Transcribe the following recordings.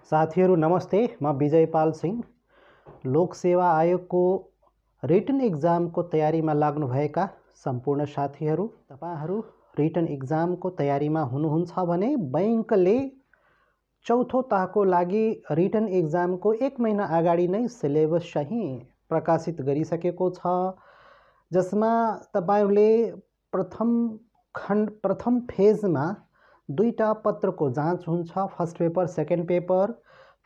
साथीहरू नमस्ते, म विजयपाल सिंह। लोक सेवा आयोगको रिटन एक्जामको तयारीमा लाग्नुभएका सम्पूर्ण साथीहरू, तपाईहरू रिटन एक्जामको तयारीमा हुनुहुन्छ भने बैंकले चौथो तहको लागि रिटन एक्जामको 1 महिना अगाडि नै सिलेबस चाहिँ प्रकाशित गरिसकेको छ, जसमा तपाईहरूले प्रथम फेजमा 2टा पत्रको जाँच हुन्छ। First paper, second paper.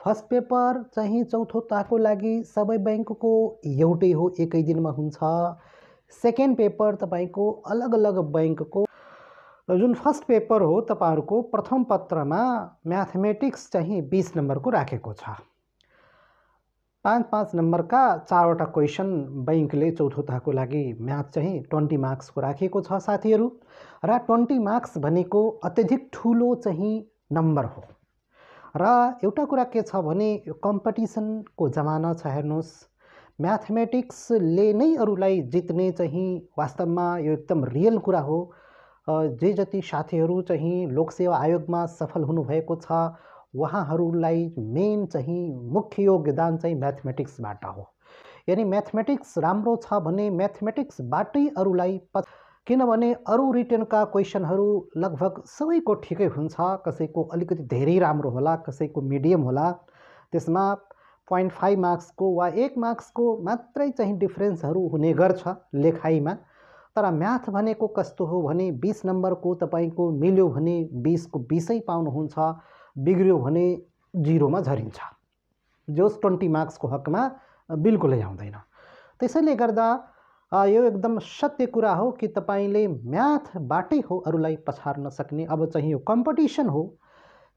First paper चाहिँ चौथो तहको लागि सबै बैंकको एउटै हो, एकै दिनमा हुन्छ। सेकेन्ड पेपर तपाईको अलग अलग बैंकको जुन फर्स्ट पेपर हो, तपाईहरुको प्रथम पत्रमा म्याथमेटिक्स चाहिँ 20 नम्बरको राखेको छ। 5-5 नम्बरका 4वटा क्वेशन बैंकले चौथो तहको लागि म्याथ चाहिँ 20 मार्क्सको राखेको छ साथीहरू। र 20 मार्क्स भनेको अत्यधिक ठुलो चाहिँ नम्बर हो। र एउटा कुरा के छ भने यो कम्पिटिसनको जमाना छ। हेर्नुस्, म्याथमेटिक्सले नै अरूलाई जित्ने चाहिँ वास्तवमा यो एकदम रियल कुरा हो। जे जति साथीहरू चाहिँ लोकसेवा आयोगमा सफल हुनुभएको छ, उहाँहरूलाई मेन चाहिँ मुख्य योगदान चाहिँ म्याथमेटिक्सबाट हो। यानी म्याथमेटिक्स राम्रो छ भने म्याथमेटिक्सबाटै अरूलाई, किनभने अरू रिटनका क्वेशनहरू लगभग सबैको ठिकै हुन्छ। कसैको अलिकति धेरै राम्रो होला, कसैको मिडियम होला। त्यसमा 0.5 मार्क्सको वा 1 मार्क्सको मात्रै चाहिँ डिफरेन्सहरू हुने गर्छ लेखाइमा। तर म्याथ भनेको कस्तो हो भने 20 नम्बरको तपाईको मिल्यो भने 20 को 20 पाउनुहुन्छ, बिग्रियो भने 0 मा झरिन्छ, जो 20 मार्क्सको हकमा बिल्कुलै आउँदैन। त्यसैले गर्दा यो एकदम सत्य कुरा हो कि तपाईले म्याथबाटै हो अरूलाई पछार्न सक्ने। अब चाहिँ यो कम्पिटिसन हो,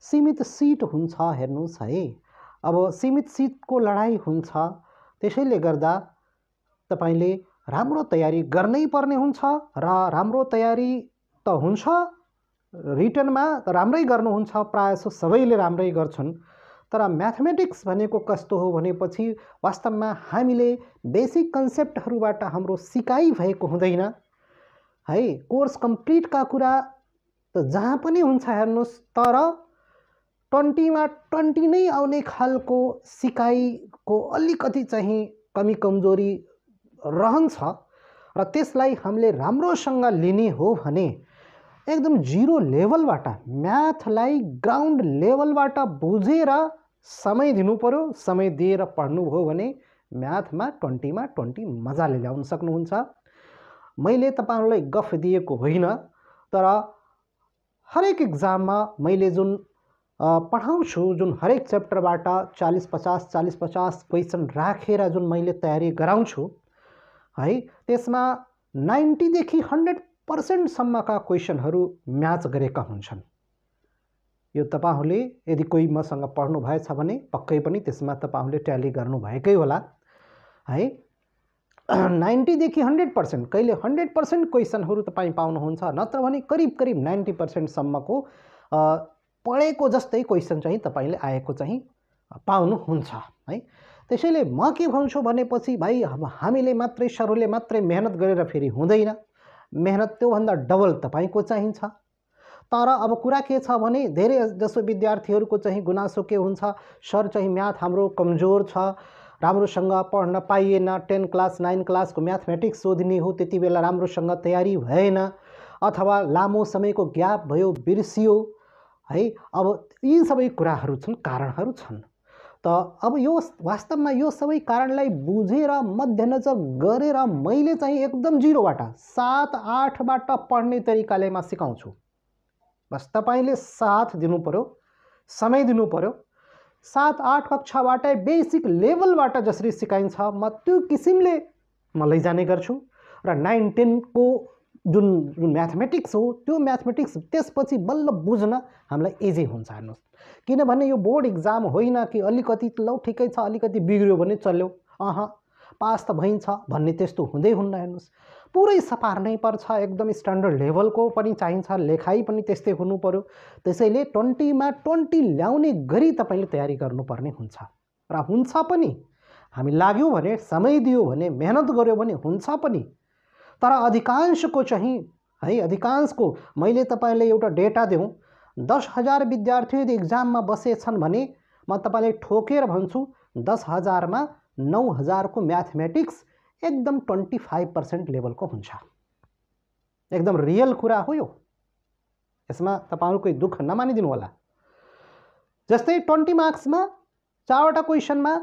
सीमित सिट हुन्छ। हेर्नुस् है, अब सीमित सिटको लडाई हुन्छ। त्यसैले गर्दा तपाईले राम्रो तयारी गर्नै पर्ने हुन्छ। र राम्रो तयारी त हुन्छ, रिटनमा त राम्रै गर्नुहुन्छ, प्रायः सबैले राम्रै गर्छन्। तर म्याथमेटिक्स भनेको कस्तो हो भनेपछि वास्तवमा हामीले बेसिक कन्सेप्टहरूबाट हाम्रो सिकाइ भएको हुँदैन है। कोर्स कम्प्लिटका कुरा त जहाँ पनि हुन्छ हेर्नुस्, तर 20 मा 20 नै आउने खालको सिकाइको अलिकति चाहिँ कमी कमजोरी रहन्छ। र त्यसलाई हामीले राम्रोसँग लिने हो भने एकदम जीरो लेभलबाट म्याथलाई ग्राउन्ड लेभलबाट बुझेर समय दिनु पर्यो। समय दिएर पढ्नु हो भने म्याथमा 20 मा 20 मजाले ल्याउन सक्नुहुन्छ। मैले तपाईहरुलाई गफ दिएको होइन, तर हरेक एक्जाममा मैले जुन पढाउँछु, जुन हरेक च्याप्टरबाट 40-50 40-50 क्वेशन राखेर जुन मैले तयारी गराउँछु है, त्यसमा 90 देखि 100% सम्मका क्वेशनहरू म्याच गरेका हुन्छन्। यो तपाईहरुले यदि कोही मसँग पढ्नु भएछ भने पक्कै पनि त्यसमा तपाईहरुले ट्याली गर्नु भएकै होला है। 90 देखि 100%, कहिले 100% क्वेशनहरू तपाई पाउनुहुन्छ, नत्र भने करिब करिब 90% सम्मको पढेको जस्तै क्वेशन चाहिँ तपाईले आएको चाहिँ पाउनुहुन्छ है। त्यसैले म के भन्छु भनेपछि भाइ, हामीले मात्रै सरले मात्रै मेहनत गरेर फेरि हुँदैन, मेहनत त्योभन्दा डबल तपाईको चाहिन्छ। तर अब कुरा के छ भने धेरै जसो विद्यार्थीहरूको चाहिँ गुनासो के हुन्छ, सर चाहिँ म्याथ हाम्रो कमजोर छ, राम्रोसँग पढ्न पाइएन, 10 क्लास 9 क्लासको म्याथमेटिक्स सोध्ने हो त्यति बेला राम्रोसँग तयारी भएन, अथवा लामो समयको ग्याप भयो, बिर्सियो है। अब यी सबै कुराहरू छन्, कारणहरू छन्। त अब यो वास्तवमा यो सबै कारणलाई बुझेर मध्यनजर गरेर मैले चाहिँ एकदम जीरोबाट 7-8बाट पढ्ने तरिकाले म सिकाउँछु। बस तपाईले साथ दिनु पर्यो, समय दिनु पर्यो। 7-8 कक्षाबाटै बेसिक लेभलबाट जसरी सिकाइन्छ म त्यो किसिमले म लैजाने गर्छु। र 9-10 को जुन म्याथमेटिक्स हो, त्यो म्याथमेटिक्स त्यसपछि बल्ल बुझ्न हामीलाई इजी हुन्छ। हेर्नुस्, किनभने यो बोर्ड एक्जाम होइन कि अलिकति लौ ठिकै छ, अलिकति बिग्रियो भने चल्यो, पास त भइन्छ भन्ने त्यस्तो हुँदै हुन्न। हेर्नुस्, पुरै सपार्नै पर्छ, एकदम स्ट्यान्डर्ड लेभलको पनि चाहिन्छ, लेखाइ पनि त्यस्तै हुनु पर्यो। त्यसैले 20 मा 20 ल्याउने गरी तपाईले तयारी गर्नुपर्ने हुन्छ। र हुन्छ पनि, हामी लाग्यो भने, समय दियो भने, मेहनत गर्यो भने हुन्छ पनि। तर अधिकांशको चाहिँ है, अधिकांशको मैले तपाईलाई एउटा डेटा देऊ, 10,000 विद्यार्थी यदि एक्जाममा बसेछन् भने म तपाईलाई ठोकेर भन्छु 10,000 मा 9,000 को म्याथमेटिक्स एकदम 25% लेभलको हुन्छ। एकदम रियल कुरा हो यो, यसमा तपाईहरु कोही दुःख नमानिदिनु होला। जस्तै 20 मार्क्समा 4 वटा क्वेशनमा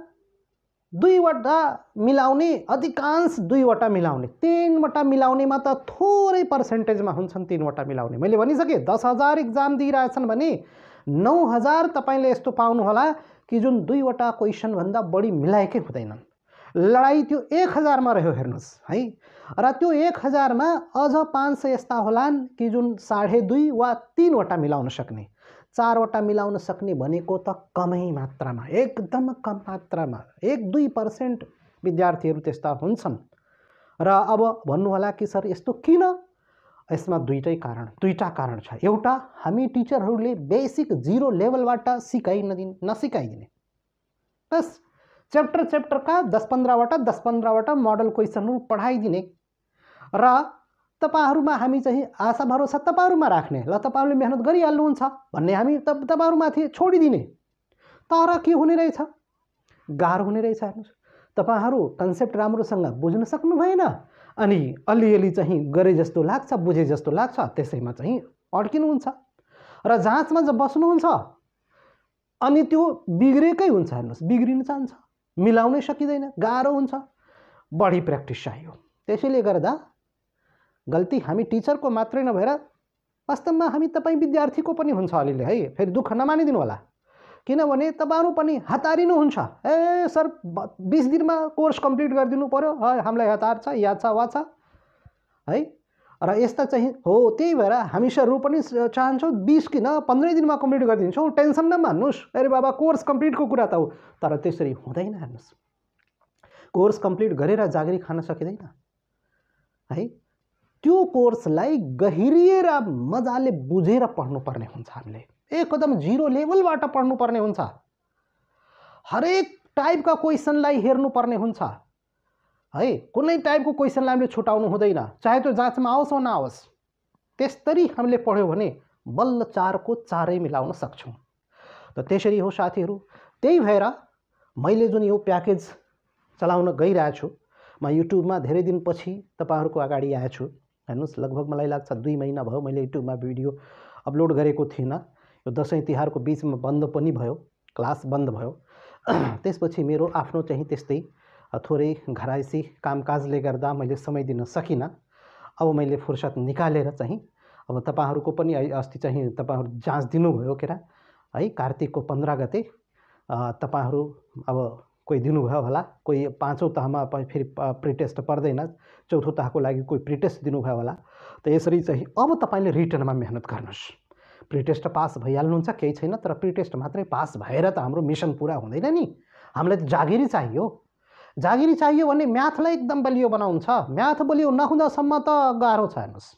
2 वटा मिलाउने, अधिकांश 2 वटा मिलाउने, 3 वटा मिलाउनेमा त थोरै पर्सेन्टेजमा हुन्छन् 3 वटा मिलाउने। मैले भनिसके 10,000 एक्जाम दिइरहेछन् भने 9,000 तपाईले यस्तो पाउनु होला कि जुन 2 वटा क्वेशन भन्दा बढी मिलाएकै हुँदैनन्। लडाई त्यो 1000 मा रह्यो हेर्नुस् है। र त्यो 1000 मा अझ 500 यस्ता होलान् कि जुन 2.5 वा 3 वटा मिलाउन सक्ने, 4 वटा मिलाउन सक्ने भनेको त कमै मात्रामा, एकदम कम मात्रामा 1-2% विद्यार्थीहरू त्यस्ता हुन्छन्। र अब भन्नु होला कि सर यस्तो किन? यसमा दुईटा कारण छ। एउटा, हामी टिचरहरूले बेसिक 0 लेभलबाट नसिकाइदिने, बस च्याप्टरका 10-15 वटा मोडल क्वेशनहरू पढाइदिने र तपाईहरुमा हामी चाहिँ आशा भरोसा तपाईहरुमा राख्ने, ल तपाईहरुले मेहनत गरिहाल्नुहुन्छ भन्ने हामी तपाईहरुमाथि छोडिदिने। तर के हुने रहेछ? गाह्रो हुने रहेछ। हेर्नुस्, तपाईहरु कन्सेप्ट राम्रोसँग बुझ्न सक्नु भएन, अनि अलिअलि चाहिँ गरे जस्तो लाग्छ, बुझे जस्तो लाग्छ, त्यसैमा चाहिँ अड्किनुहुन्छ र जाँचमा जब बस्नुहुन्छ अनि त्यो बिग्रेकै हुन्छ। हेर्नुस्, बिग्रिन जान्छ, मिलाउनै सकिँदैन, गाह्रो हुन्छ, बढी प्र्याक्टिस चाहियो। त्यसैले गर्दा गल्ती हामी टिचरको मात्रै नभएर वास्तवमा हामी तपाई विद्यार्थीको पनि हुन्छ अलिअलि है। फेरि दुःख नमानिदिनु होला, किनभने तपाईहरु पनि हतारिनुहुन्छ। ए सर 20 दिनमा कोर्स कम्प्लिट गरिदिनु पर्यो, हामीलाई हतार छ, या छ वा छ है। र यस्ता चाहिँ हो, त्यही भएर हामी सरहरु पनि चाहन्छौँ 20 किन 15 दिनमा कम्प्लिट गरिदिन्छौँ, टेन्सन नमान्नुस्। अरे बाबा कोर्स कम्प्लिटको कुरा त हो, तर त्यसरी हुँदैन। हेर्नुस्, कोर्स कम्प्लिट गरेर जागिरी खान सकिँदैन है। त्यो कोर्सलाई गहिरिएर मजाले बुझेर पढ्नुपर्ने हुन्छ। हामीले एकदम 0 लेभलबाट पढ्नुपर्ने हुन्छ। हरेक टाइपका क्वेशनलाई हेर्नुपर्ने हुन्छ है। कुनै टाइपको क्वेशनलाई हामीले छुटाउनु हुँदैन, चाहे त्यो जाँचमा आओस् वा नआओस्। त्यसरी हामीले पढ्यो भने बल्ल 4 को 4 मिलाउन सक्छौं। त त्यसरी हो साथीहरू। त्यही भएर मैले जुन यो प्याकेज चलाउन गइरहेछु, म युट्युबमा धेरै दिनपछि तपाईहरुको अगाडि आएछु। हेर्नुस्, लगभग मलाई लाग्छ 2 महिना भयो मैले युट्युबमा भिडियो अपलोड गरेको थिइनँ। यो दशैं तिहारको बीचमा बन्द पनि भयो, क्लास बन्द भयो। त्यसपछि मेरो आफ्नो चाहिँ त्यस्तै थोरै घरायसी कामकाजले गर्दा मैले समय दिन सकिनँ। अब मैले फुर्सद निकालेर चाहिँ अब तपाईहरुको पनि अस्ति चाहिँ तपाईहरु जाँच दिनुभयो के है, कार्तिकको 15 गते तपाईहरु अब कोही दिनुभयो होला, कोही 5औं तहमा फेरि प्रिटेस्ट पर्दैन, 4थो तहको लागि कोही प्रिटेस्ट दिनुभयो होला। त यसरी चाहिँ अब तपाईले रिटर्नमा मेहनत गर्नुस्। प्रिटेस्ट पास भइहाल्नुहुन्छ केही छैन, तर प्रिटेस्ट मात्रै पास भएर त हाम्रो मिसन पूरा हुँदैन नि। हामीलाई त जागिरी चाहियो। जागिरी चाहियो भने म्याथलाई एकदम बलियो बनाउनु छ। म्याथ बलियो नहुँदासम्म त गाह्रो छ। हेर्नुस्,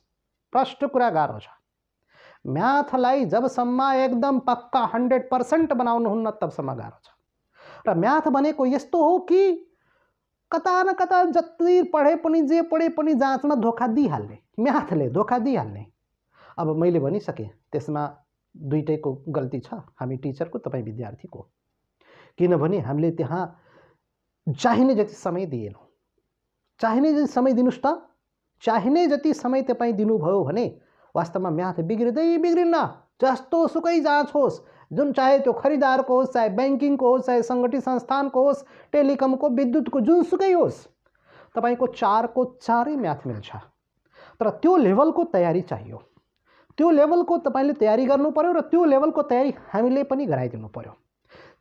प्रष्ट कुरा गाह्रो छ। म्याथलाई जबसम्म एकदम पक्का 100% बनाउनुहुन्न तबसम्म गाह्रो छ। र म्याथ भनेको यस्तो हो कि कता न कता जति पढे पनि जे पढे पनि जाँचमा धोका दिइहाल्ने, म्याथले धोका दिइहाल्ने। अब मैले भनिसके, त्यसमा दुईटैको गल्ती छ, हामी टिचरको, तपाई विद्यार्थीको। किनभने हामीले त्यहाँ चाहिने जति समय दिएनौं। चाहिने जति समय दिनुस् त। चाहिने जति समय तपाई दिनुभयो भने वास्तवमा म्याथ बिग्रिन्न। जस्तो सुकै जाँच होस्, जुन चाहे त्यो खरिदारको होस्, चाहे बैंकिङको होस्, चाहे संगठित संस्थानको होस्, टेलिकमको, विद्युतको, जुनसुकै होस्, तपाईको 4 को 4 म्याथ मिल्छ। तर त्यो लेभलको तयारी चाहियो। त्यो लेभलको तपाईले तयारी गर्नु पर्यो र त्यो लेभलको तयारी हामीले पनि गराइदिनु पर्यो।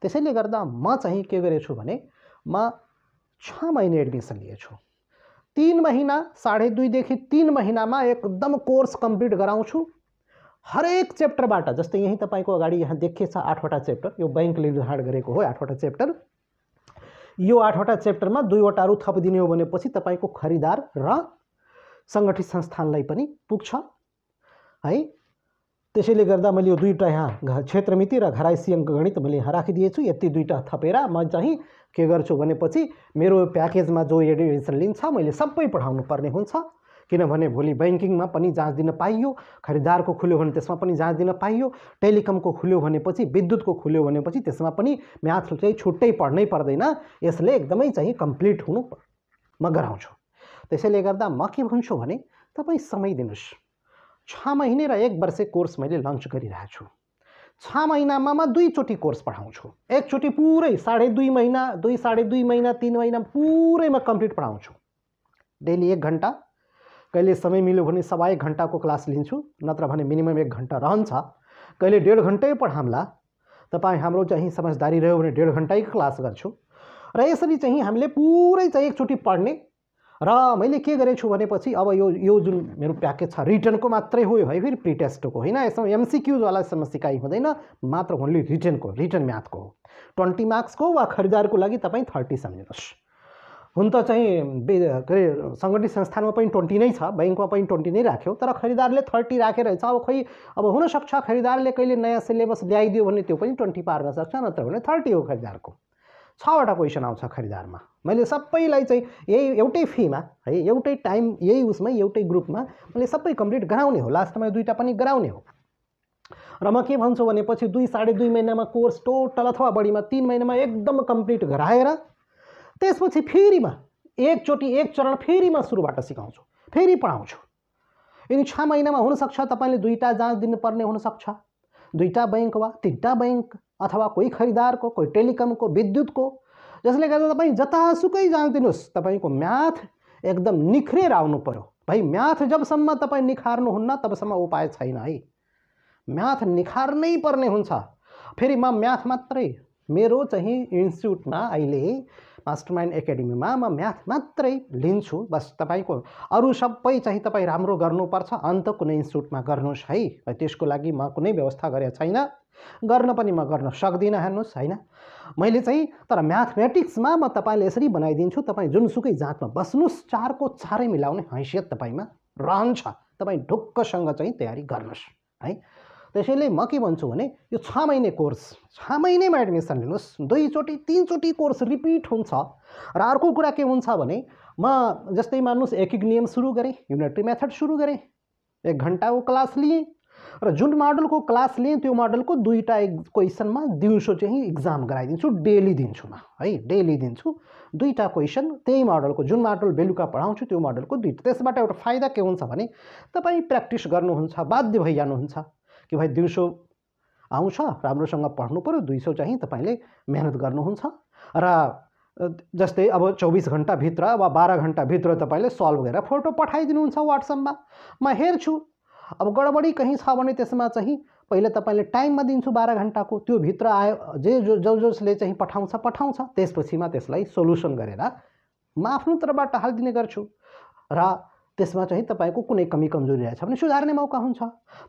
त्यसैले गर्दा म चाहिँ के गरेछु भने म 6 महिना एडमिसन लिएछु। 3 महिना 2.5 देखि 3 महिनामा एकदम कोर्स कम्प्लिट गराउँछु। हरेक चैप्टरबाट, जस्तै यही तपाईको अगाडि यहाँ देखिएछ 8 वटा चैप्टर, यो बैंकले निर्धारण गरेको हो 8 वटा चैप्टर। यो 8 वटा चैप्टरमा 2 वटा अरु थप दिने हो भनेपछि तपाईको खरिदार र संगठित संस्थानलाई पनि पुग्छ है। त्यसैले गर्दा मैले यो दुईटा यहाँ क्षेत्रमिति र घरायसी अङ्कगणित मैले यहाँ राखिदिएछु। यति दुईटा थपेर म चाहिँ के गर्छु भनेपछि मेरो प्याकेजमा जो एडमिसन लिन्छ मैले सबै पढाउनु पर्ने हुन्छ। किनभने भोलि बैंकिङमा पनि जाँच दिन पाइयो, खरिदारको खुल्यो भने त्यसमा पनि जाँच दिन पाइयो, टेलिकमको खुल्यो भनेपछि, विद्युतको खुल्यो भनेपछि त्यसमा पनि म्याथ चाहिँ छुट्टै पढ्नै पर्दैन। यसले एकदमै चाहिँ कम्प्लिट हुनु म गराउँछु। त्यसैले गर्दा म के भन्छु भने तपाईँ समय दिनुहोस्। 6 महिने र 1 वर्ष कोर्स मैले लन्च गरिरहेको छु। 6 महिनामा म 2 चोटि कोर्स पढाउँछु। एकचोटि पुरै 2.5 महिना, 2.5 महिना, 3 महिना पुरै म कम्प्लिट पढाउँछु। डेली 1 घन्टा, कहिले समय मिल्यो भने 1.5 घन्टाको क्लास लिन्छु, नत्र भने मिनिमम 1 घन्टा रहन्छ। कहिले 1.5 घन्टै पढाउँला। तपाईँ हाम्रो चाहिँ समझदारी रह्यो भने 1.5 घन्टैको क्लास गर्छु। र यसरी चाहिँ हामीले पुरै चाहिँ एकचोटि पढ्ने। र मैले के गरेछु भनेपछि अब यो जुन मेरो प्याकेज छ रिटर्नको मात्रै हो है, फेरि प्री टेस्टको होइन। यसमा एमसीक्यूज वाला समस्या सिकाइ हुँदैन, मात्र ओन्ली रिटर्नको, रिटर्न म्याथको हो। 20 मार्क्सको वा खरिदारको लागि तपाईँ 30 सम्झिनुहोस्। हुन त चाहिँ के अरे सङ्गठित संस्थानमा पनि 20 नै छ, बैंकमा पनि 20 नै राख्यो, तर खरिदारले 30 राखेर रहेछ। अब खोइ अब हुनसक्छ खरिदारले कहिले नयाँ सिलेबस ल्याइदियो भने त्यो पनि 20 पार्न सक्छ, नत्र भने 30 हो खरिदारको। 6वटा क्वेसन आउँछ खरिदारमा। मैले सबैलाई चाहिँ यही एउटै फीमा है, एउटै टाइम, यही उसमै एउटै ग्रुपमा मैले सबै कम्प्लिट गराउने हो। लास्टमा 2टा पनि गराउने हो। र म के भन्छु भनेपछि 2.5 महिनामा कोर्स टोटल अथवा बढीमा 3 महिनामा एकदम कम्प्लिट गराएर त्यसपछि फेरिमा एकचोटि एक चरण फेरिमा सुरुबाट सिकाउँछु, फेरि पढाउँछु। यदि 6 महिनामा हुनसक्छ तपाईँले 2टा जाँच दिनुपर्ने हुनसक्छ, 2टा बैंक वा 3टा बैंक, अथवा कोही खरिदारको, कोही टेलिकमको, विद्युतको, जसले गर्दा तपाईँ जतासुकै जाँच दिनुहोस्, तपाईँको म्याथ एकदम निख्रेर आउनु पर्यो। भाइ म्याथ जबसम्म तपाईँ निखार्नुहुन्न तबसम्म उपाय छैन है। म्याथ निखार्नै पर्ने हुन्छ। फेरि म म्याथ मात्रै, मेरो चाहिँ इन्स्टिट्युटमा अहिले मास्टरमाइन्ड एकाडेमीमा म म्याथ मात्रै लिन्छु। बस तपाईँको अरू सबै चाहिँ तपाईँ राम्रो गर्नुपर्छ, अन्त कुनै इन्स्टिट्युटमा गर्नुहोस् है। त्यसको लागि म कुनै व्यवस्था गरेको छैन, गर्न पनि म गर्न सक्दिनँ। हेर्नुहोस् होइन, मैले चाहिँ तर म्याथमेटिक्समा म तपाईँले यसरी बनाइदिन्छु, तपाईँ जुनसुकै जाँचमा बस्नुहोस्, 4को 4 मिलाउने हैसियत तपाईँमा रहन्छ। तपाईँ ढुक्कसँग चाहिँ तयारी गर्नुहोस् है। त्यसैले म के भन्छु भने यो 6 महिने कोर्स, 6 महिनेमा एडमिसन लिनुहोस्। 2 चोटि 3 चोटि कोर्स रिपिट हुन्छ। र अर्को कुरा के हुन्छ भने म जस्तै मान्नुहोस् एकीक नियम सुरु गरेँ, युनिटरी मेथड सुरु गरेँ, 1 घन्टाको क्लास लिएँ र जुन मोडलको क्लास लिएँ त्यो मोडलको 2टा क्वेसनमा दिउँसो चाहिँ इक्जाम गराइदिन्छु। डेली दिन्छु म है, डेली दिन्छु 2टा क्वेसन त्यही मोडलको। जुन मोडल बेलुका पढाउँछु त्यो मोडलको 2टा। त्यसबाट एउटा फाइदा के हुन्छ भने तपाईँ प्र्याक्टिस गर्नुहुन्छ, बाध्य भइजानुहुन्छ कि भाइ दिउँसो आउँछ, राम्रोसँग पढ्नु पर्यो, 200 चाहिँ तपाईँले मेहनत गर्नुहुन्छ। र जस्तै अब 24 घन्टाभित्र वा 12 घन्टाभित्र तपाईँले सल्भ गरेर फोटो पठाइदिनुहुन्छ व्हाट्सएपमा, म हेर्छु। अब गडबडी कहीँ छ भने त्यसमा चाहिँ पहिले तपाईँले टाइममा दिन्छु 12 घन्टाको, त्यो भित्र आयो जसले चाहिँ पठाउँछ, त्यसपछि म त्यसलाई सोल्युसन गरेर म आफ्नो तर्फबाट हालिदिने गर्छु। र त्यसमा चाहिँ तपाईँको कुनै कमी कमजोरी रहेछ भने सुधार्ने मौका हुन्छ।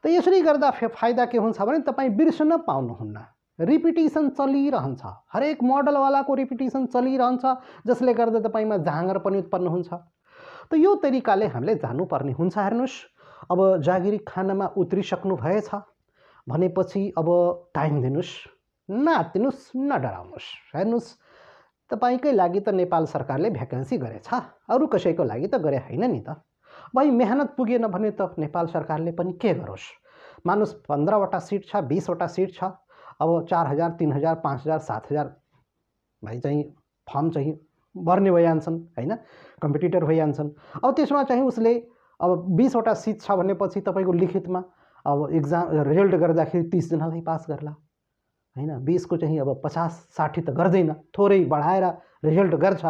त यसरी गर्दा फाइदा के हुन्छ भने तपाईँ बिर्सन पाउनुहुन्न, रिपिटिसन चलिरहन्छ, हरेक मोडलवालाको रिपिटिसन चलिरहन्छ, जसले गर्दा तपाईँमा जाँगर पनि उत्पन्न हुन्छ। त यो तरिकाले हामीले जानुपर्ने हुन्छ। हेर्नुहोस्, अब जागिरी खानामा उत्रिसक्नु भएछ भनेपछि अब टाइम दिनुहोस्, नआत्तिनुहोस्, नडराउनुहोस्। हेर्नुहोस्, तपाईँकै लागि त नेपाल सरकारले भ्याकेन्सी गरेछ, अरू कसैको लागि त गरे होइन नि त। भाइ मेहनत पुगेन भने त नेपाल सरकारले पनि के गरोस्। मानुस 15वटा सिट छ, 20वटा सिट छ, अब 4000, 3000, 5000, 7000 भाइ चाहिँ फर्म चाहिँ भर्ने भइहाल्छन् होइन, कम्पिटिटर भइहाल्छन्। अब त्यसमा चाहिँ उसले अब 20वटा सिट छ भनेपछि तपाईँको लिखितमा अब इक्जाम रिजल्ट गर्दाखेरि 30 जनालाई पास गर्ला होइन, 20 को चाहिँ अब 50-60 त गर्दैन, थोरै बढाएर रिजल्ट गर्छ।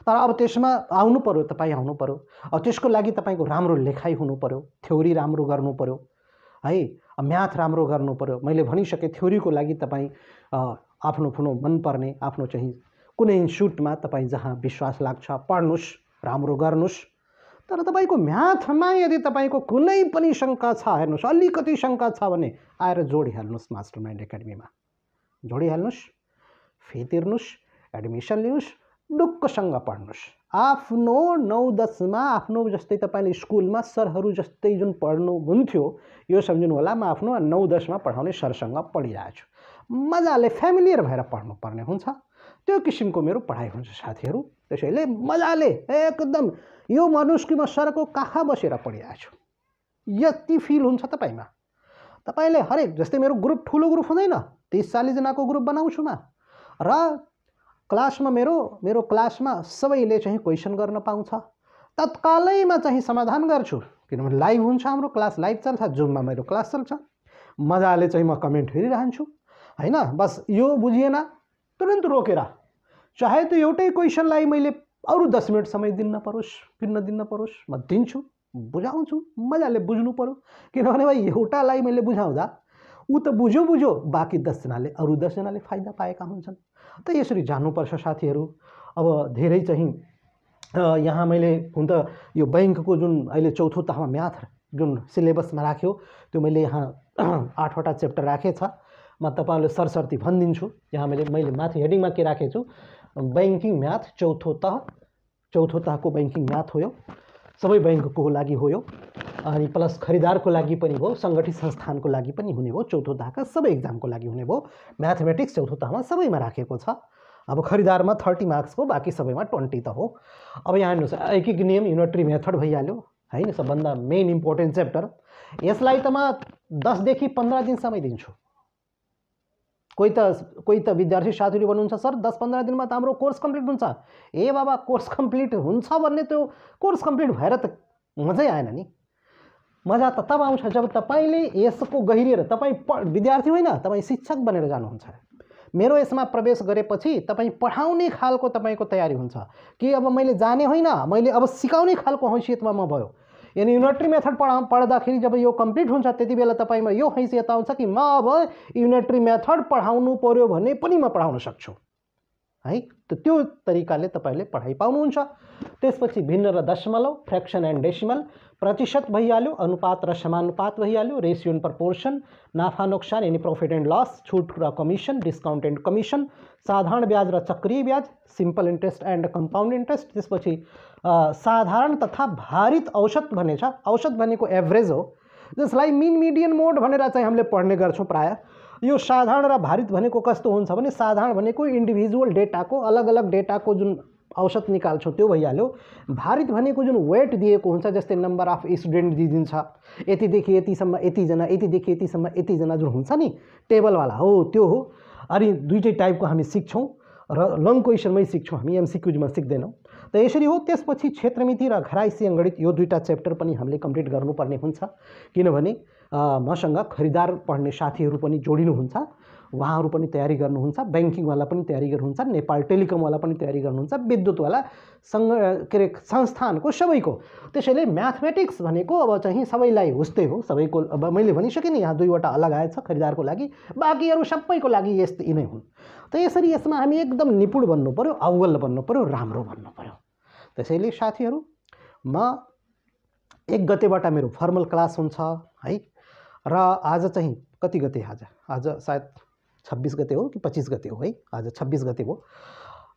तर अब त्यसमा आउनु पर्यो, तपाईँ आउनु पर्यो। अब त्यसको लागि तपाईँको राम्रो लेखाइ हुनु पर्यो, थ्योरी राम्रो गर्नु पर्यो है, म्याथ राम्रो गर्नु पर्यो। मैले भनिसकेँ थ्योरीको लागि तपाईँ आफ्नो मनपर्ने आफ्नो चाहिँ कुनै इन्स्टिट्युटमा तपाईँ जहाँ विश्वास लाग्छ पढ्नुहोस्, राम्रो गर्नुहोस्। तर तपाईँको म्याथमा यदि तपाईँको कुनै पनि शङ्का छ, हेर्नुहोस् अलिकति शङ्का छ भने आएर जोडिहाल्नुहोस्, मास्टरमाइन्ड एकाडेमीमा जोडिहाल्नुहोस्, फी तिर्नुहोस्, एडमिसन लिनुहोस्, ढुक्कसँग पढ्नुहोस्। आफ्नो 9-10मा आफ्नो जस्तै तपाईँले स्कुलमा सरहरू जस्तै जुन पढ्नुहुन्थ्यो, यो सम्झिनु होला, म आफ्नो 9-10मा पढाउने सरसँग पढिरहेको छु। मजाले फ्यामिलियर भएर पढ्नुपर्ने हुन्छ। त्यो किसिमको मेरो पढाइ हुन्छ साथीहरू। त्यसैले मजाले एकदम यो मनुष्यमा सरको काखा बसेर पढिरहेको छु, यति फिल हुन्छ तपाईँमा। तपाईँले हरेक जस्तै मेरो ग्रुप ठुलो ग्रुप हुँदैन, 30-40 जनाको ग्रुप बनाउँछु म, र क्लासमा मेरो क्लासमा सबैले चाहिँ क्वेसन गर्न पाउँछ, तत्कालैमा चाहिँ समाधान गर्छु, किनभने लाइभ हुन्छ हाम्रो क्लास, लाइभ चल्छ, जुममा मेरो क्लास चल्छ। मजाले चाहिँ म कमेन्ट हेरिरहन्छु हैन। बस यो बुझिएन तुरन्त रोकेर, चाहे त्यो एउटै क्वेसनलाई मैले अरू 10 मिनट समय दिन परोस् म दिन्छु, बुझाउँछु, मजाले बुझ्नु पर्यो। किनभने भाइ एउटालाई मैले बुझाउँदा ऊ त बुझ्यो बाँकी 10 जनाले अरू 10 जनाले फाइदा पाएका हुन्छन्। त यसरी जान्नुपर्छ साथीहरू। अब धेरै चाहिँ यहाँ मैले हुन त यो बैंकको जुन अहिले चौथो तहमा म्याथ जुन सिलेबसमा राख्यो त्यो मैले यहाँ 8वटा च्याप्टर राखेछ। म तपाईहरुले सरसर्ती भनिदिन्छु। यहाँ मैले माथि हेडिङमा के राखेछु, बैंकिङ म्याथ चौथो तहको बैंकिङ म्याथ हो यो, सबै बैंकको लागि हो यो, अनि प्लस खरिदारको लागि पनि हो, संगठित संस्थानको लागि पनि हुने हो, चौथो तहका सबै एक्जामको लागि हुने हो। म्याथमेटिक्स चौथो तहमा सबैमा राखेको छ। अब खरिदारमा 30 मार्क्सको, बाँकी सबैमा 20 त हो। अब यहाँ हेर्नुहोस्, ऐकिक नियम युनिटरी मेथड भइहाल्यो हैन, सबभन्दा मेन इम्पोर्टेन्ट च्याप्टर। यसलाई त म 10 देखि 15 दिन समय दिन्छु। कोही त विद्यार्थी साथीहरु भन्नुहुन्छ सर 10-15 दिनमा त हाम्रो कोर्स कम्प्लिट हुन्छ। ए बाबा, कोर्स कम्प्लिट हुन्छ भन्ने त्यो कोर्स कम्प्लिट भएर त मजै आएन नि। मजा त तब आउँछ जब तपाईले यसको गहिरिएर, तपाई विद्यार्थी होइन, तपाई शिक्षक बनेर जानुहुन्छ। मेरो यसमा प्रवेश गरेपछि तपाई पढाउने खालको तपाईको तयारी हुन्छ कि अब मैले जाने होइन, मैले अब सिकाउने खालको हैसियतमा म भयो। यानी युनिटरी मेथड पढ्दाखेरि जब यो कम्प्लिट हुन्छ त्यति बेला तपाईमा यो हैसियत आउँछ कि म अब युनिटरी मेथड पढाउनु पर्यो भने पनि म पढाउन सक्छु है। त्यो तरिकाले तपाईले पढाइ पाउनुहुन्छ। त्यसपछि भिन्न र दशमलव, फ्र्याक्सन एन्ड डेसिमल, प्रतिशत भइहाल्यो, अनुपात र समानुपात भइहाल्यो, रेसियो एन्ड प्रपोर्सन, नाफा नोक्सान यानी प्रॉफिट एन्ड लस, छुट र कमिसन, डिस्काउन्ट एन्ड कमिसन, साधारण ब्याज र चक्रीय ब्याज, simple interest and compound interest. त्यसपछि साधारण तथा भारित औसत भन्ने छ। औसत भनेको एभरेज हो, जसलाई मिन मिडियन मोड भनेर चाहिँ हामीले पढ्ने गर्छौं प्राय। यो साधारण र भारित भनेको कस्तो हुन्छ भने, साधारण भनेको इन्डिभिजुअल डेटाको, अलग अलग डेटाको जुन औसत निकाल्छौं त्यो भइहाल्यो। भारित भनेको जुन वेट दिएको हुन्छ, जस्तै नम्बर अफ स्टुडेन्ट दिइदिन्छ, यतिदेखि यतिसम्म यतिजना, यतिदेखि यतिसम्म यतिजना जुन हुन्छ नि टेबलवाला हो, त्यो हो। अनि दुईटै टाइपको हामी सिक्छौं र लङ क्वेसनमै सिक्छौं, हामी एमसीक्यूजमा सिक्दैनौं। त यसरी हो। त्यसपछि क्षेत्रमिति र घराइसी अङ्गणित यो दुईटा च्याप्टर पनि हामीले कम्प्लिट गर्नुपर्ने हुन्छ, किनभने मसँग खरिदार पढ्ने साथीहरू पनि जोडिनुहुन्छ, उहाँहरू पनि तयारी गर्नुहुन्छ, बैंकिङवाला पनि तयारी गर्नुहुन्छ, नेपाल टेलिकमवाला पनि तयारी गर्नुहुन्छ, विद्युतवाला संस्थानको सबैको। त्यसैले म्याथमेटिक्स भनेको अब चाहिँ सबैलाई हुस्ते हो, सबैको। अब मैले भनिसकेँ नि, यहाँ 2वटा अलग आएछ खरिदारको लागि, बाँकीहरू सबैको लागि यस्तै नै हुन्। त यसरी यसमा हामी एकदम निपुण बन्नु पर्यो, अव्वल बन्नु पर्यो, राम्रो बन्नु पर्यो। त्यसैले साथीहरू, म 1 गतेबाट मेरो फर्मल क्लास हुन्छ है, र आज चाहिँ कति गते, आज सायद 26 गते हो कि 25 गते हो है, आज 26 गते हो।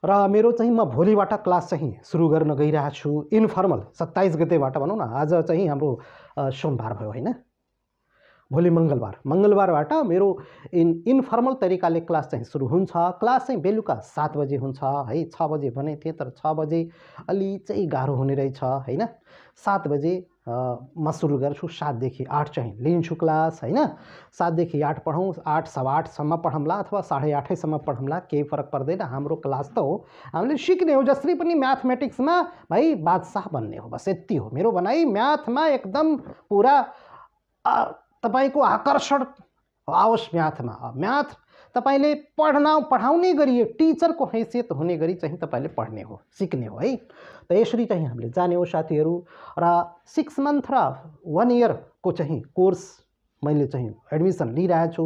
र मेरो चाहिँ म भोलिबाट क्लास चाहिँ सुरु गर्न गइरहेको छु, इन्फर्मल 27 गतेबाट भनौँ न। आज चाहिँ हाम्रो सोमबार भयो हैन, भोलि मङ्गलबारबाट मेरो इन्फर्मल तरिकाले क्लास चाहिँ सुरु हुन्छ। क्लास चाहिँ बेलुका 7 बजे हुन्छ है। 6 बजे भने थिएँ, तर 6 बजे अलि चाहिँ गाह्रो हुने रहेछ हैन। 7 बजे म सुरु गर्छु, 7 देखि 8 चाहिँ लिन्छु क्लास हैन। 7 देखि 8 पढौँ, 8 सवा 8 सम्म पढौँला अथवा 8:30 सम्म पढौँला, केही फरक पर्दैन। हाम्रो क्लास त हो, हामीले सिक्ने हो। जसरी पनि म्याथमेटिक्समा भाइ बादशाह बन्ने हो, बस यति हो मेरो भनाइ। म्याथमा एकदम पुरा तपाईको आकर्षण आओस् म्याथमा। म्याथ तपाईले पढाउने गरी, टिचरको हैसियत हुने गरी चाहिँ तपाईले पढ्ने हो, सिक्ने हो है। त यसरी चाहिँ हामीले जाने हो साथीहरू। र 6 मन्थ र 1 इयरको चाहिँ कोर्स मैले चाहिँ एडमिसन लिइरहेको छु।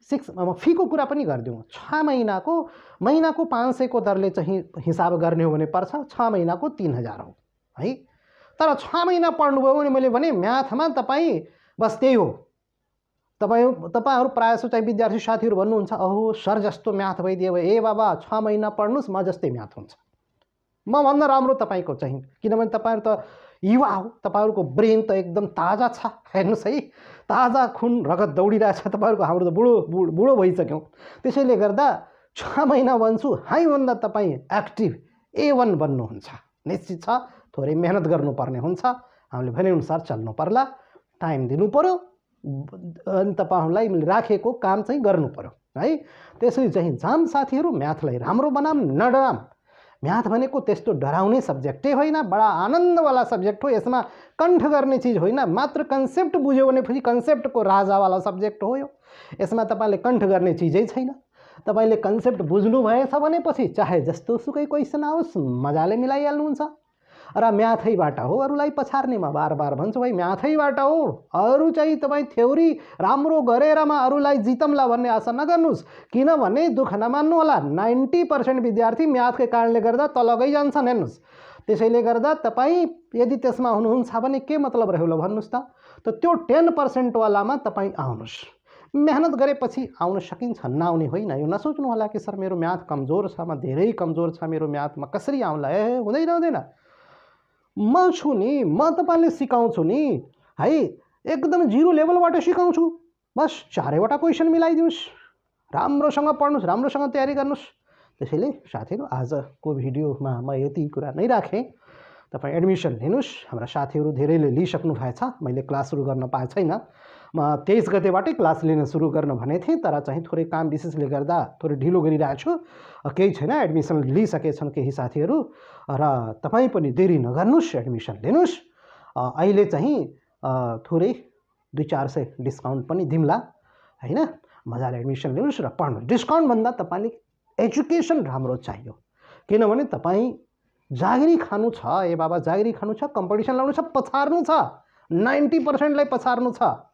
6 फीको कुरा पनि गरिदिउँ, 6 महिनाको 500 को दरले चाहिँ हिसाब गर्ने हो भने पर्छ, 6 महिनाको 3000 हो है। तर 6 महिना पढ्नुभयो भने मैले भने म्याथमा तपाईँ बस त्यही हो। तपाईहरु प्रायः चाहिँ विद्यार्थी साथीहरू भन्नुहुन्छ, अहो सर जस्तो म्याथ भइदियो भए, ए बाबा 6 महिना पढ्नुस्, म जस्तै म्याथ हुन्छ। म भन्दा राम्रो तपाईको चाहिँ, किनभने तपाईहरु त युवा हो, तपाईहरुको ब्रेन त एकदम ताजा छ। हेर्नुस् है, ताजा खुन रगत दौडिरहेछ। तपाईहरुको, हाम्रो त बुढो भइसक्यौं। त्यसैले गर्दा 6 महिना भन्छु हामीभन्दा तपाईँ एक्टिभ A1 बन्नुहुन्छ। निश्चित छ थोरै मेहनत गर्नुपर्ने हुन्छ, हामीले भनेअनुसार चल्नु पर्ला, टाइम दिनु पर्यो अनि तपाईँहरूलाई राखेको काम चाहिँ गर्नु पर्यो है। त्यसैले चाहिँ जाम साथीहरू, म्याथलाई राम्रो बनाम नडराम। म्याथ भनेको त्यस्तो डराउने सब्जेक्टै होइन, बडा आनन्दवाला सब्जेक्ट हो। यसमा कण्ठ गर्ने चिज होइन, मात्र कन्सेप्ट बुझ्यो भनेपछि कन्सेप्टको राजावाला सब्जेक्ट हो यो। यसमा तपाईँले कण्ठ गर्ने चिजै छैन। तपाईँले कन्सेप्ट बुझ्नु भएछ भनेपछि चाहे जस्तो सुकै क्वेसन आओस् मजाले मिलाइहाल्नुहुन्छ। र म्याथैबाट हो अरूलाई पछार्ने, म बार बार भन्छु भाइ, म्याथैबाट हो। अरू चाहिँ तपाईँ थ्योरी राम्रो गरेरमा अरूलाई जितम्ला भन्ने आशा नगर्नुहोस्, किनभने दुःख नमान्नु होला, 90% विद्यार्थी म्याथकै कारणले गर्दा तलगै जान्छन् हेर्नुहोस्। त्यसैले गर्दा तपाईँ यदि त्यसमा हुनुहुन्छ भने के मतलब रह्यो ल भन्नुहोस् त त्यो 10% वालामा तपाईँ आउनुहोस्। मेहनत गरेपछि आउन सकिन्छ, नआउने होइन। यो नसोच्नु होला कि सर मेरो म्याथ कमजोर छ, म धेरै कमजोर छ, मेरो म्याथमा कसरी आउला। हुँदैन। म छु नि, म तपाईँले सिकाउँछु नि है, एकदम 0 लेभलबाट सिकाउँछु। बस 4वटा क्वेसन मिलाइदिनुहोस्, राम्रोसँग पढ्नुहोस्, राम्रोसँग तयारी गर्नुहोस्। त्यसैले साथीहरू आजको भिडियोमा म यति कुरा नै राखेँ। तपाईँ एडमिसन लिनुहोस्। हाम्रा साथीहरू धेरैले लिइसक्नु भएछ, मैले क्लास सुरु गर्न पाएको छैन। म 23 गतेबाटै क्लास लिन सुरु गर्न भनेको थिएँ, तर चाहिँ थोरै काम विशेषले गर्दा थोरै ढिलो गरिरहेको छु। केही छैन, एडमिसन लिइसकेछन् केही साथीहरू, र तपाईँ पनि देरी नगर्नुहोस्, एडमिसन लिनुहोस्। अहिले चाहिँ थोरै 200-400 डिस्काउन्ट पनि दिउँला होइन। मजाले एडमिसन लिनुहोस् र पढ्नुहोस्। डिस्काउन्टभन्दा तपाईँले एजुकेसन राम्रो चाहियो, किनभने तपाईँ जागिरी खानु छ। ए बाबा जागिरी खानु छ, कम्पिटिसन लाउनु छ, पछार्नु छ, 90%लाई पछार्नु छ।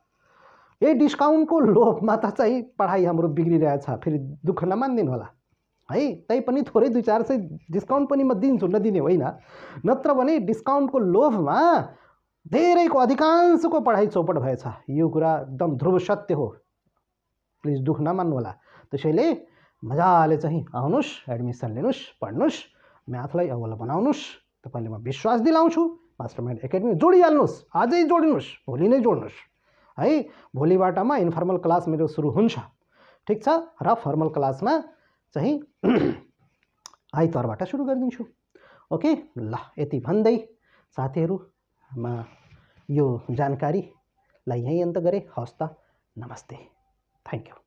यही डिस्काउन्टको लोभमा त चाहिँ पढाइ हाम्रो बिग्रिरहेछ। फेरि दुःख नमानिदिनु होला है। तैपनि थोरै 200-400 डिस्काउन्ट पनि म दिन्छु, नदिने होइन। नत्र भने डिस्काउन्टको लोभमा धेरैको अधिकांशको पढाइ चौपट भएछ। यो कुरा एकदम ध्रुव सत्य हो, प्लिज दुःख नमान्नु होला। त्यसैले मजाले चाहिँ आउनुहोस्, एडमिसन लिनुहोस्, पढ्नुहोस्, म्याथलाई अव्वल बनाउनुहोस्। तपाईँले म विश्वास दिलाउँछु। मास्टरमाइन्ड एकाडेमी जोडिहाल्नुहोस्, आजै जोड्नुहोस्, भोलि नै जोड्नुहोस् है। भोलिबाट म इन्फर्मल क्लास मेरो सुरु हुन्छ, ठिक छ। र फर्मल क्लासमा चाहिँ आइतबारबाट सुरु गरिदिन्छु। ओके ल, यति भन्दै साथीहरू म यो जानकारीलाई यहीँ अन्त गरेँ। हवस् त, नमस्ते, थ्याङ्क यू।